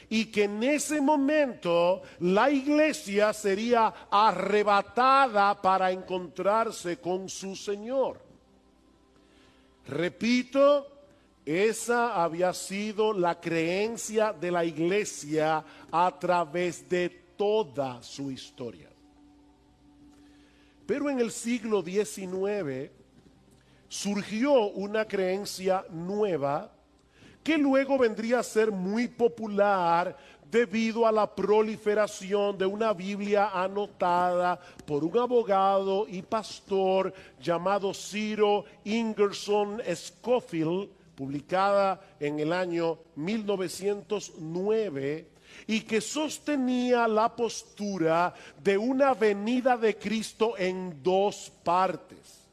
A: y que en ese momento la iglesia sería arrebatada para encontrarse con su Señor. Repito, esa había sido la creencia de la iglesia a través de toda su historia. Pero en el siglo XIX surgió una creencia nueva que luego vendría a ser muy popular debido a la proliferación de una Biblia anotada por un abogado y pastor llamado Ciro Ingerson Scofield, publicada en el año 1909, y que sostenía la postura de una venida de Cristo en dos partes: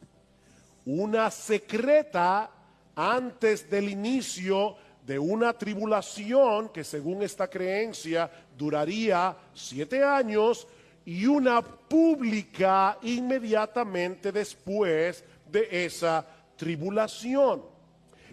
A: una secreta antes del inicio de una tribulación que, según esta creencia, duraría 7 años, y una pública inmediatamente después de esa tribulación.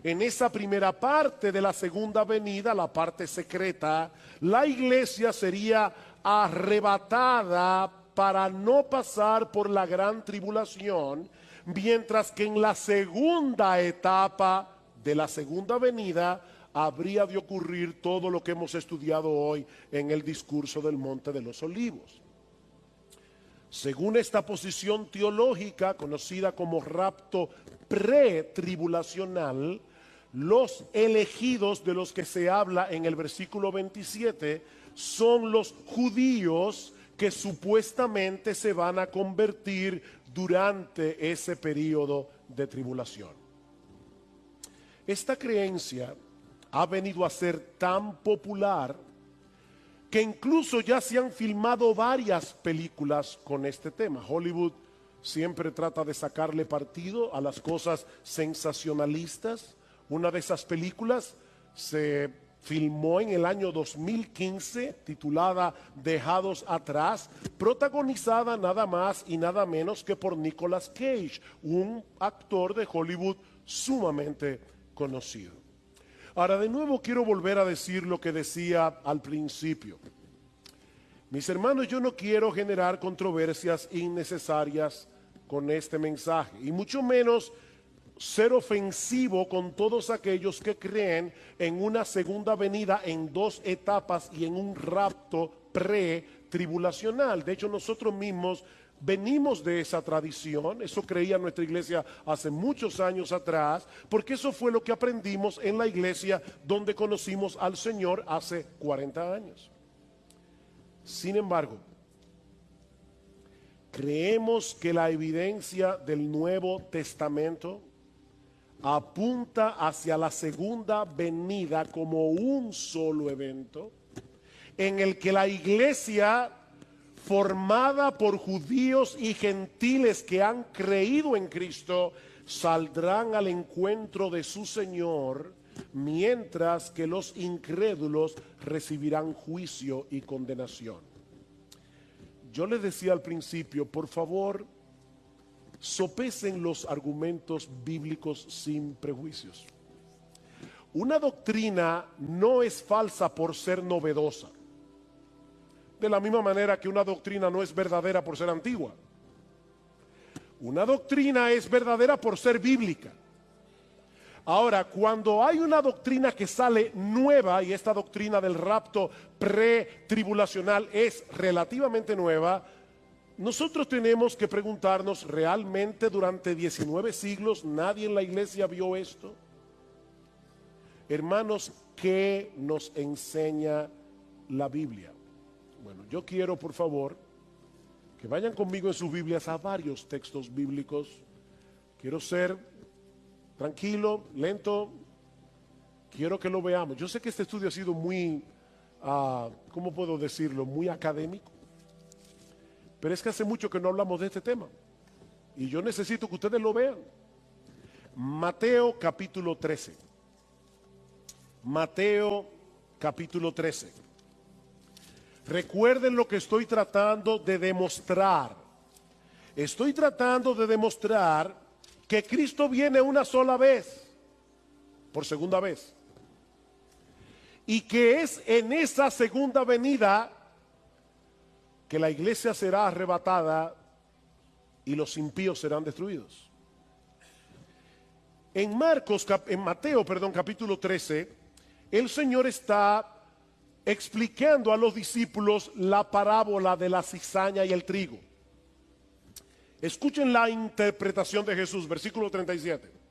A: En esa primera parte de la segunda venida, la parte secreta, la iglesia sería arrebatada para no pasar por la gran tribulación, mientras que en la segunda etapa de la segunda venida habría de ocurrir todo lo que hemos estudiado hoy en el discurso del Monte de los Olivos. Según esta posición teológica, conocida como rapto pretribulacional, los elegidos de los que se habla en el versículo 27 son los judíos que supuestamente se van a convertir durante ese periodo de tribulación. Esta creencia ha venido a ser tan popular que incluso ya se han filmado varias películas con este tema. Hollywood siempre trata de sacarle partido a las cosas sensacionalistas. Una de esas películas se filmó en el año 2015, titulada Dejados Atrás, protagonizada nada más y nada menos que por Nicolas Cage, un actor de Hollywood sumamente conocido. Ahora, de nuevo quiero volver a decir lo que decía al principio. Mis hermanos, yo no quiero generar controversias innecesarias con este mensaje, y mucho menos ser ofensivo con todos aquellos que creen en una segunda venida en dos etapas y en un rapto pre-tribulacional. De hecho, nosotros mismos venimos de esa tradición, eso creía nuestra iglesia hace muchos años atrás, porque eso fue lo que aprendimos en la iglesia donde conocimos al Señor hace 40 años. Sin embargo, creemos que la evidencia del Nuevo Testamento apunta hacia la segunda venida como un solo evento en el que la iglesia, formada por judíos y gentiles que han creído en Cristo, saldrán al encuentro de su Señor, mientras que los incrédulos recibirán juicio y condenación. Yo les decía al principio, por favor, sopesen los argumentos bíblicos sin prejuicios. Una doctrina no es falsa por ser novedosa, de la misma manera que una doctrina no es verdadera por ser antigua. Una doctrina es verdadera por ser bíblica. Ahora, cuando hay una doctrina que sale nueva, y esta doctrina del rapto pretribulacional es relativamente nueva, nosotros tenemos que preguntarnos, ¿realmente durante 19 siglos nadie en la iglesia vio esto? Hermanos, ¿qué nos enseña la Biblia? Bueno, yo quiero, por favor, que vayan conmigo en sus Biblias a varios textos bíblicos. Quiero ser tranquilo, lento. Quiero que lo veamos. Yo sé que este estudio ha sido muy, ¿cómo puedo decirlo? Muy académico. Pero es que hace mucho que no hablamos de este tema. Y yo necesito que ustedes lo vean. Mateo capítulo 13. Mateo capítulo 13. Recuerden lo que estoy tratando de demostrar. Estoy tratando de demostrar que Cristo viene una sola vez, por segunda vez. Y que es en esa segunda venida que la iglesia será arrebatada y los impíos serán destruidos. En Mateo, capítulo 13, el Señor está explicando a los discípulos la parábola de la cizaña y el trigo. Escuchen la interpretación de Jesús, versículo 37.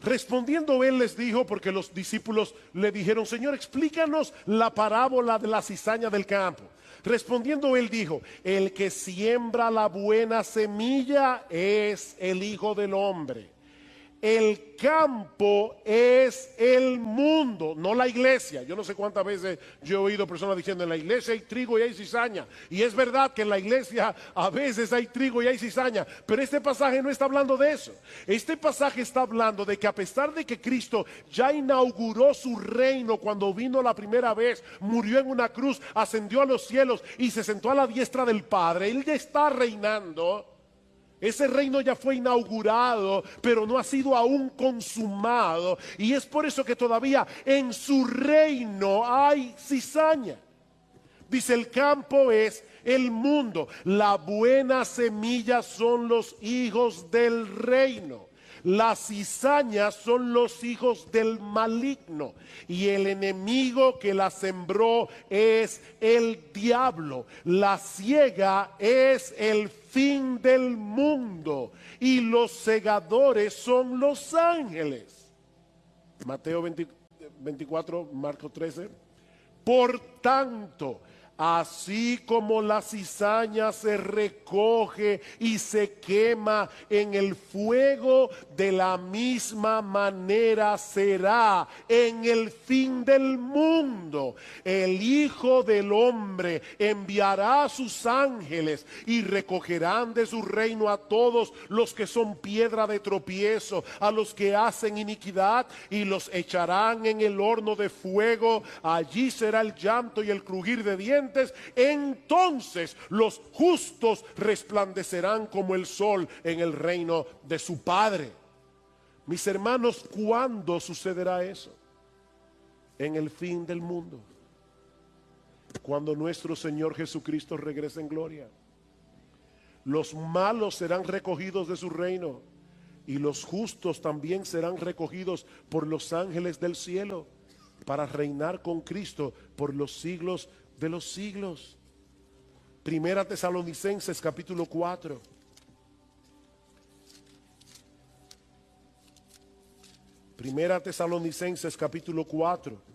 A: Respondiendo él les dijo, porque los discípulos le dijeron, Señor, explícanos la parábola de la cizaña del campo. Respondiendo él dijo, el que siembra la buena semilla es el Hijo del Hombre. El campo es el mundo, no la iglesia. Yo no sé cuántas veces yo he oído personas diciendo, en la iglesia hay trigo y hay cizaña. Y es verdad que en la iglesia a veces hay trigo y hay cizaña, pero este pasaje no está hablando de eso. Este pasaje está hablando de que a pesar de que Cristo ya inauguró su reino cuando vino la primera vez, murió en una cruz, ascendió a los cielos y se sentó a la diestra del Padre, Él ya está reinando. Ese reino ya fue inaugurado, pero no ha sido aún consumado. Y es por eso que todavía en su reino hay cizaña. Dice, el campo es el mundo. La buena semilla son los hijos del reino. Las cizañas son los hijos del maligno. Y el enemigo que la sembró es el diablo. La siega es el fin del mundo. Y los segadores son los ángeles. Mateo 24, Marcos 13. Por tanto, así como la cizaña se recoge y se quema en el fuego, de la misma manera será en el fin del mundo. El Hijo del Hombre enviará a sus ángeles y recogerán de su reino a todos los que son piedra de tropiezo, a los que hacen iniquidad, y los echarán en el horno de fuego. Allí será el llanto y el crujir de dientes. Entonces los justos resplandecerán como el sol en el reino de su Padre. Mis hermanos, ¿cuándo sucederá eso? En el fin del mundo, cuando nuestro Señor Jesucristo regrese en gloria. Los malos serán recogidos de su reino y los justos también serán recogidos por los ángeles del cielo para reinar con Cristo por los siglos de los siglos. Primera Tesalonicenses capítulo 4. Primera Tesalonicenses capítulo 4.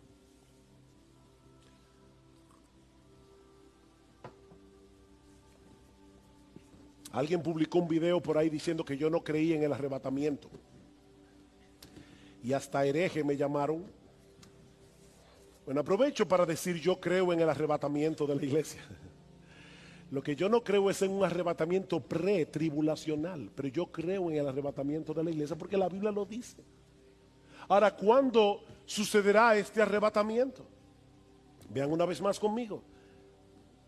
A: Alguien publicó un video por ahí diciendo que yo no creía en el arrebatamiento. Y hasta hereje me llamaron. Bueno, aprovecho para decir yo creo en el arrebatamiento de la iglesia. Lo que yo no creo es en un arrebatamiento pre-tribulacional, pero yo creo en el arrebatamiento de la iglesia porque la Biblia lo dice. Ahora, ¿cuándo sucederá este arrebatamiento? Vean una vez más conmigo.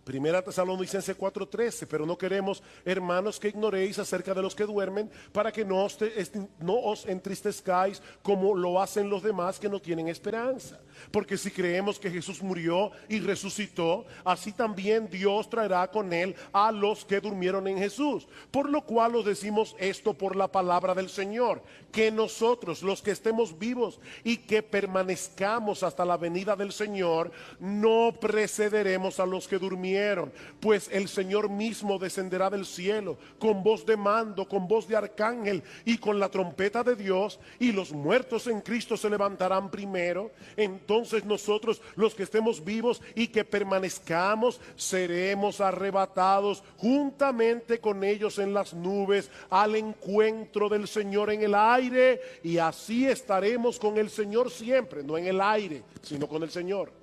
A: Primera Tesalonicenses 4:13, pero no queremos, hermanos, que ignoréis acerca de los que duermen, para que no os entristezcáis como lo hacen los demás que no tienen esperanza. Porque si creemos que Jesús murió y resucitó, así también Dios traerá con él a los que durmieron en Jesús. Por lo cual os decimos esto por la palabra del Señor, que nosotros, los que estemos vivos y que permanezcamos hasta la venida del Señor, no precederemos a los que durmieron. Pues el Señor mismo descenderá del cielo con voz de mando, con voz de arcángel y con la trompeta de Dios, y los muertos en Cristo se levantarán primero. Entonces nosotros, los que estemos vivos y que permanezcamos, seremos arrebatados juntamente con ellos en las nubes al encuentro del Señor en el aire, y así estaremos con el Señor siempre, no en el aire, sino con el Señor.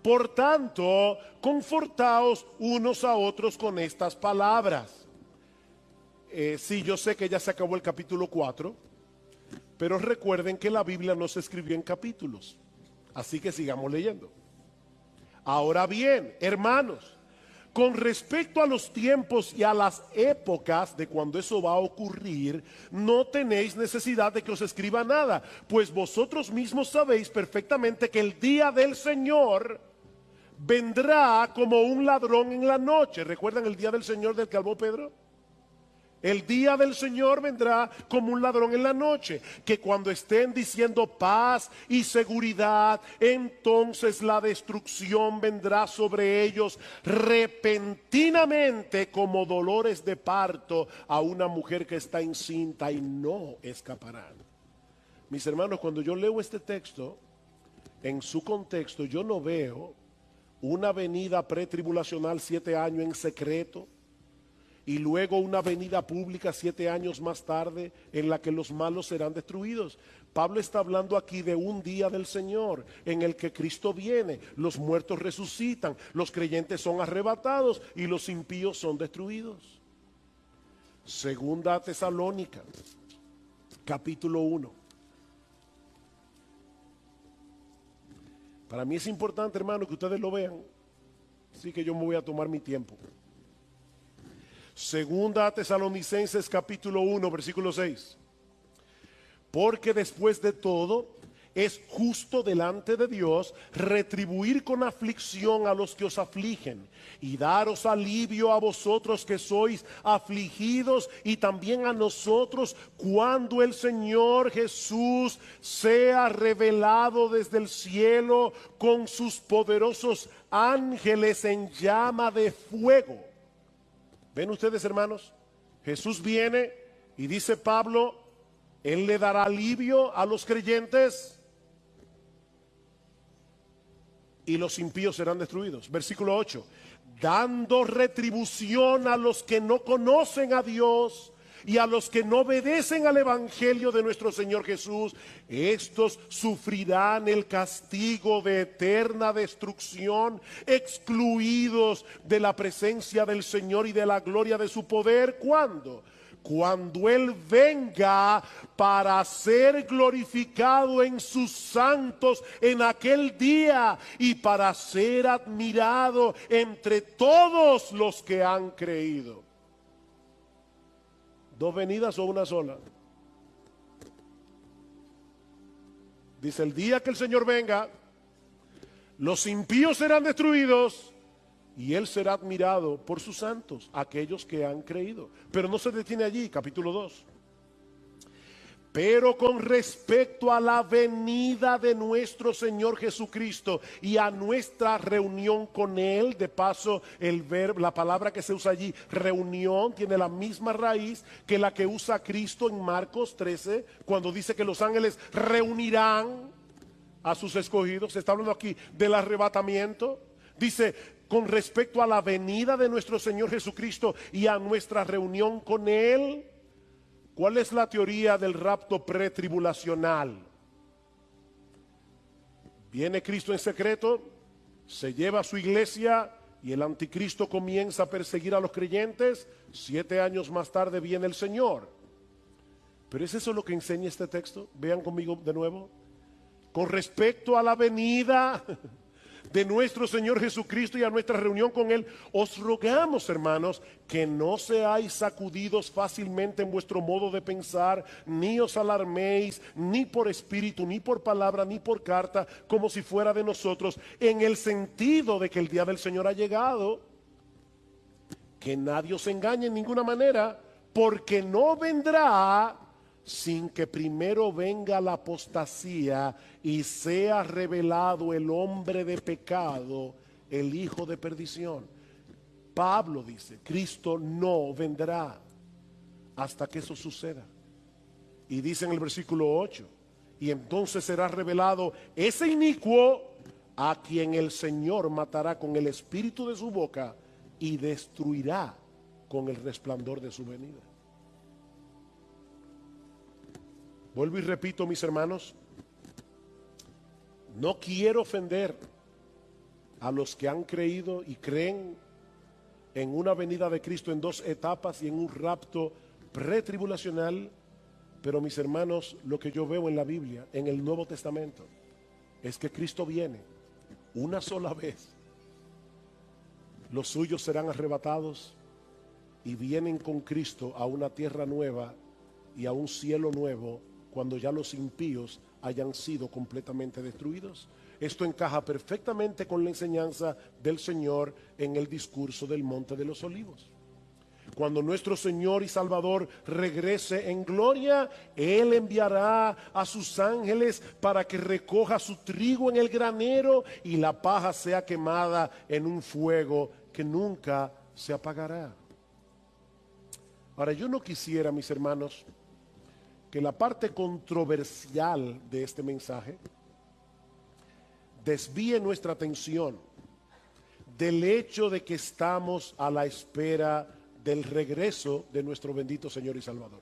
A: Por tanto, confortaos unos a otros con estas palabras. Sí, yo sé que ya se acabó el capítulo 4, pero recuerden que la Biblia no se escribió en capítulos, así que sigamos leyendo. Ahora bien, hermanos, con respecto a los tiempos y a las épocas de cuando eso va a ocurrir, no tenéis necesidad de que os escriba nada, pues vosotros mismos sabéis perfectamente que el día del Señor vendrá como un ladrón en la noche. ¿Recuerdan el día del Señor del que habló Pedro? El día del Señor vendrá como un ladrón en la noche, que cuando estén diciendo paz y seguridad, entonces la destrucción vendrá sobre ellos repentinamente como dolores de parto a una mujer que está encinta, y no escaparán. Mis hermanos, cuando yo leo este texto, en su contexto, yo no veo una venida pretribulacional 7 años en secreto y luego una venida pública 7 años más tarde en la que los malos serán destruidos. Pablo está hablando aquí de un día del Señor en el que Cristo viene, los muertos resucitan, los creyentes son arrebatados y los impíos son destruidos. Segunda Tesalónica, capítulo 1. Para mí es importante, hermano, que ustedes lo vean, así que yo me voy a tomar mi tiempo. Segunda Tesalonicenses capítulo 1, versículo 6. Porque después de todo es justo delante de Dios retribuir con aflicción a los que os afligen y daros alivio a vosotros que sois afligidos, y también a nosotros cuando el Señor Jesús sea revelado desde el cielo con sus poderosos ángeles en llama de fuego. ¿Ven ustedes, hermanos? Jesús viene y dice Pablo, Él le dará alivio a los creyentes y los impíos serán destruidos. Versículo 8. Dando retribución a los que no conocen a Dios y a los que no obedecen al evangelio de nuestro Señor Jesús, estos sufrirán el castigo de eterna destrucción, excluidos de la presencia del Señor y de la gloria de su poder. ¿Cuándo? Cuando Él venga para ser glorificado en sus santos en aquel día y para ser admirado entre todos los que han creído. ¿Dos venidas o una sola? Dice, el día que el Señor venga, los impíos serán destruidos y Él será admirado por sus santos, aquellos que han creído. Pero no se detiene allí, capítulo 2. Pero con respecto a la venida de nuestro Señor Jesucristo y a nuestra reunión con Él, de paso el verbo, la palabra que se usa allí, reunión, tiene la misma raíz que la que usa Cristo en Marcos 13, cuando dice que los ángeles reunirán a sus escogidos. Se está hablando aquí del arrebatamiento. Dice, con respecto a la venida de nuestro Señor Jesucristo y a nuestra reunión con Él. ¿Cuál es la teoría del rapto pretribulacional? Viene Cristo en secreto, se lleva a su iglesia y el anticristo comienza a perseguir a los creyentes. 7 años más tarde viene el Señor. ¿Pero es eso lo que enseña este texto? Vean conmigo de nuevo. Con respecto a la venida de nuestro Señor Jesucristo y a nuestra reunión con Él, os rogamos, hermanos, que no seáis sacudidos fácilmente en vuestro modo de pensar, ni os alarméis, ni por espíritu, ni por palabra, ni por carta, como si fuera de nosotros, en el sentido de que el día del Señor ha llegado. Que nadie os engañe en ninguna manera, porque no vendrá sin que primero venga la apostasía y sea revelado el hombre de pecado, el hijo de perdición. Pablo dice, Cristo no vendrá hasta que eso suceda. Y dice en el versículo 8, y entonces será revelado ese inicuo a quien el Señor matará con el espíritu de su boca y destruirá con el resplandor de su venida. Vuelvo y repito, mis hermanos, no quiero ofender a los que han creído y creen en una venida de Cristo en 2 etapas y en un rapto pretribulacional, pero mis hermanos, lo que yo veo en la Biblia, en el Nuevo Testamento, es que Cristo viene una sola vez. Los suyos serán arrebatados y vienen con Cristo a una tierra nueva y a un cielo nuevo, cuando ya los impíos hayan sido completamente destruidos. Esto encaja perfectamente con la enseñanza del Señor en el discurso del Monte de los Olivos. Cuando nuestro Señor y Salvador regrese en gloria, Él enviará a sus ángeles para que recoja su trigo en el granero y la paja sea quemada en un fuego que nunca se apagará. Ahora, yo no quisiera, mis hermanos, que la parte controversial de este mensaje desvíe nuestra atención del hecho de que estamos a la espera del regreso de nuestro bendito Señor y Salvador.